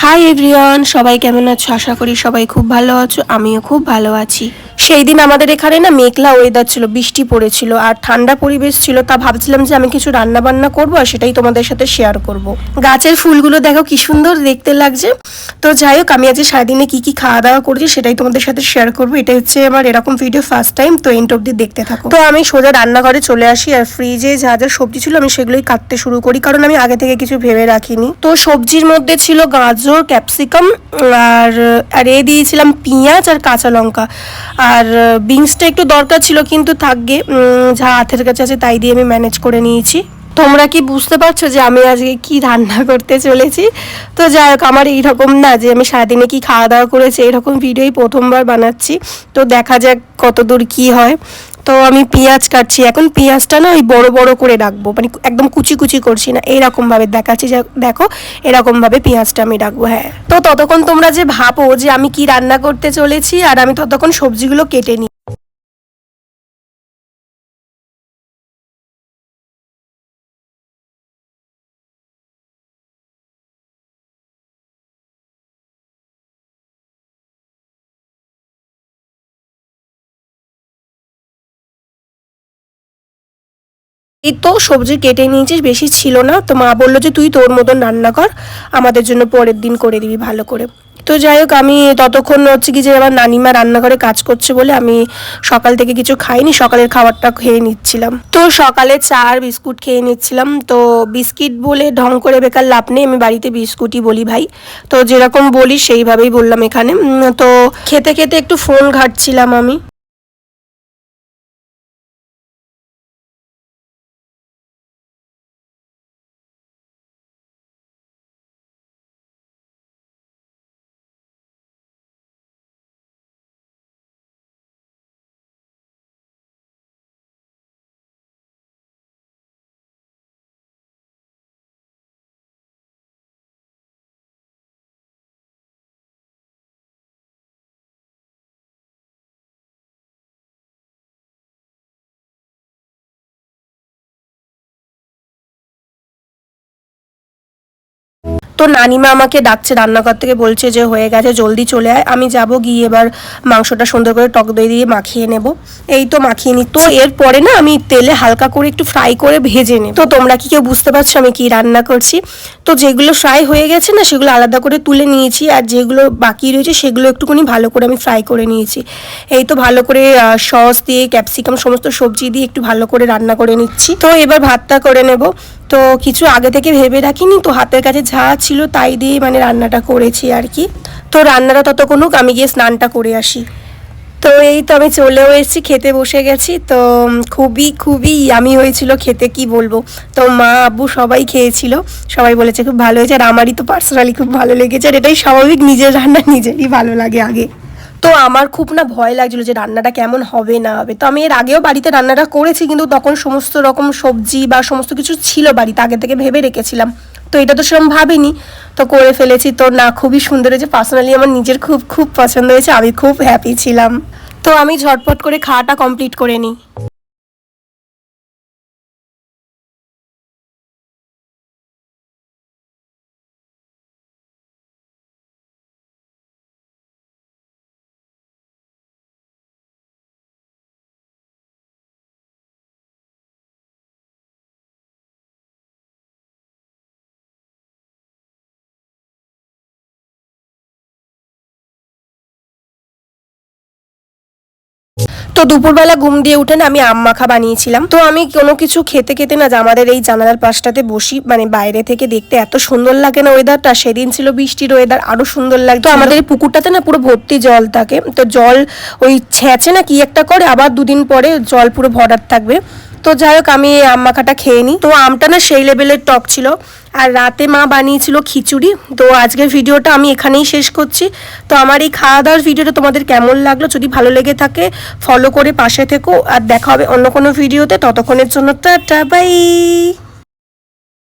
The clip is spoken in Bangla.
হাই এভরিওয়ান, সবাই কেমন আছো? আশা করি সবাই খুব ভালো আছো। আমিও খুব ভালো আছি। সেই দিন আমাদের এখানে না মেঘলা ওয়েদার ছিল, বৃষ্টি পড়েছিল আর ঠান্ডা পরিবেশ ছিল। তা ভাবছিলাম যে আমি কিছু রান্না বান্না করবো আর সেটাই তোমাদের সাথে শেয়ার করব। গাছের ফুলগুলো দেখো কি সুন্দর দেখতে লাগছে। তো যাই হোক, আমি আজকে সারাদিনে কি কি খাওয়া দাওয়া করেছি সেটাই তোমাদের সাথে শেয়ার করবো। এটা হচ্ছে আমার এরকম ভিডিও ফার্স্ট টাইম, তো এন্ড অব্দি দেখতে থাকো। তো আমি সোজা রান্নাঘরে চলে আসি আর ফ্রিজে যা যা সবজি ছিল আমি সেগুলোই কাটতে শুরু করি, কারণ আমি আগে থেকে কিছু ভেবে রাখিনি। তো সবজির মধ্যে ছিল গাজর, ক্যাপসিকাম আর দিয়েছিলাম পেঁয়াজ আর কাঁচা লঙ্কা। আর বিনসটা একটু দরকার ছিল, কিন্তু থাকবে, যা হাতের কাছে আছে তাই দিয়ে আমি ম্যানেজ করে নিয়েছি। তোমরা কি বুঝতে পারছো যে আমি আজকে কি রান্না করতে চলেছি? তো যাই হোক, আমার এইরকম না যে আমি সারাদিনে কি খাওয়া দাওয়া করেছি এরকম ভিডিওই প্রথমবার বানাচ্ছি। তো দেখা যাক কতদূর কি হয়। তো আমি পেঁয়াজ কাটছি এখন। পেঁয়াজটা না ওই বড় বড় করে রাখবো, মানে একদম কুচি কুচি করছি না, এইরকমভাবে দেখাচ্ছি। দেখো এরকমভাবে পেঁয়াজটা আমি রাখবো। হ্যাঁ, তো ততক্ষণ তোমরা যে ভাবো যে আমি কি রান্না করতে চলেছি আর আমি ততক্ষণ সবজিগুলো কেটে নিই। এই তো সবজি কেটে নিয়েছিস, বেশি ছিল না। তো মা বললো যে তুই তোর মতন রান্না কর, আমাদের জন্য পরের দিন করে দিবি ভালো করে। তো যাই হোক, আমি ততক্ষণ হচ্ছে কি যে আমার নানিমা রান্নাঘরে কাজ করছে বলে আমি সকাল থেকে কিছু খাইনি, সকালের খাবারটা খেয়ে নিচ্ছিলাম। তো সকালে চা আর বিস্কুট খেয়ে নিচ্ছিলাম। তো বিস্কিট বলে ঢং করে বেকার লাভ নেই, আমি বাড়িতে বিস্কুটই বলি ভাই। তো যেরকম বলি সেইভাবেই বললাম এখানে। তো খেতে খেতে একটু ফোন ঘাঁটছিলাম আমি। তো নানিমা আমাকে ডাকছে রান্নাঘর থেকে, বলছে যে হয়ে গেছে জলদি চলে আয়। আমি যাব, গিয়ে এবার মাংসটা সুন্দর করে টক দই দিয়ে মাখিয়ে নেব। এই তো মাখিয়ে নি। তো এরপরে না আমি তেলে হালকা করে একটু ফ্রাই করে ভেজে নেব। তো তোমরা কি কেউ বুঝতে পারছো আমি কি রান্না করছি? তো যেগুলো ফ্রাই হয়ে গেছে না সেগুলো আলাদা করে তুলে নিয়েছি, আর যেগুলো বাকি রয়েছে সেগুলো একটুখানি ভালো করে আমি ফ্রাই করে নিয়েছি। এই তো ভালো করে সস দিয়ে ক্যাপসিকাম সমস্ত সবজি দিয়ে একটু ভালো করে রান্না করে নিচ্ছি। তো এবার ভাতটা করে নেব। তো কিছু আগে থেকে ভেবে রাখিনি, তো হাতের কাছে যা ছিল তাই দিয়ে মানে রান্নাটা করেছি আর কি। তো রান্নাটা ততক্ষণ হোক, আমি গিয়ে স্নানটা করে আসি। তো এই তো আমি চলেও এসেছি, খেতে বসে গেছি। তো খুবই খুবই ইয়ামি হয়েছিল খেতে, কি বলবো। তো মা আব্বু সবাই খেয়েছিল, সবাই বলেছে খুব ভালো হয়েছে। আর আমারই তো পার্সোনালি খুব ভালো লেগেছে, আর এটাই স্বাভাবিক, নিজের রান্না নিজেরই ভালো লাগে আগে। তো আমার খুব না ভয় লাগছিল যে রান্নাটা কেমন হবে না হবে। তো আমি এর আগেও বাড়িতে রান্নাটা করেছি, কিন্তু তখন সমস্ত রকম সবজি বা সমস্ত কিছু ছিল বাড়িতে, আগে থেকে ভেবে রেখেছিলাম। তো এটা তো সেরকম ভাবিনি, তো করে ফেলেছি। তো না, খুবই সুন্দর হয়েছে। পার্সোনালি আমার নিজের খুব খুব পছন্দ হয়েছে, আমি খুব হ্যাপি ছিলাম। তো আমি ঝটপট করে খাওয়াটা কমপ্লিট করে নিই। তো দুপুরবেলা ঘুম দিয়ে উঠে না আমি আম মাখা বানিয়েছিলাম। তো আমি কোনো কিছু খেতে খেতে না আমাদের এই জানালার পাশটাতে বসি, মানে বাইরে থেকে দেখতে এত সুন্দর লাগে না ওয়েদারটা। সেদিন ছিল বৃষ্টির ওয়েদার, আরো সুন্দর লাগতো। আমাদের এই পুকুরটাতে না পুরো ভর্তি জল থাকে। তো জল ওই ছেঁচে না কি একটা করে, আবার দুদিন পরে জল পুরো ভরাট থাকবে। তো যাই হোক, আমি আম মাখাটা খেয়ে নিই। তো আমটা না সেই লেভেলের টক ছিল। আর রাতে মা বানিয়েছিল খিচুড়ি। তো আজকের ভিডিওটা আমি এখানেই শেষ করছি। তো আমার এই খাওয়া দাওয়ার ভিডিওটা তোমাদের কেমন লাগলো? যদি ভালো লেগে থাকে ফলো করে পাশে থেকো, আর দেখা হবে অন্য কোনো ভিডিওতে। ততক্ষণের জন্য টাটা, বাই।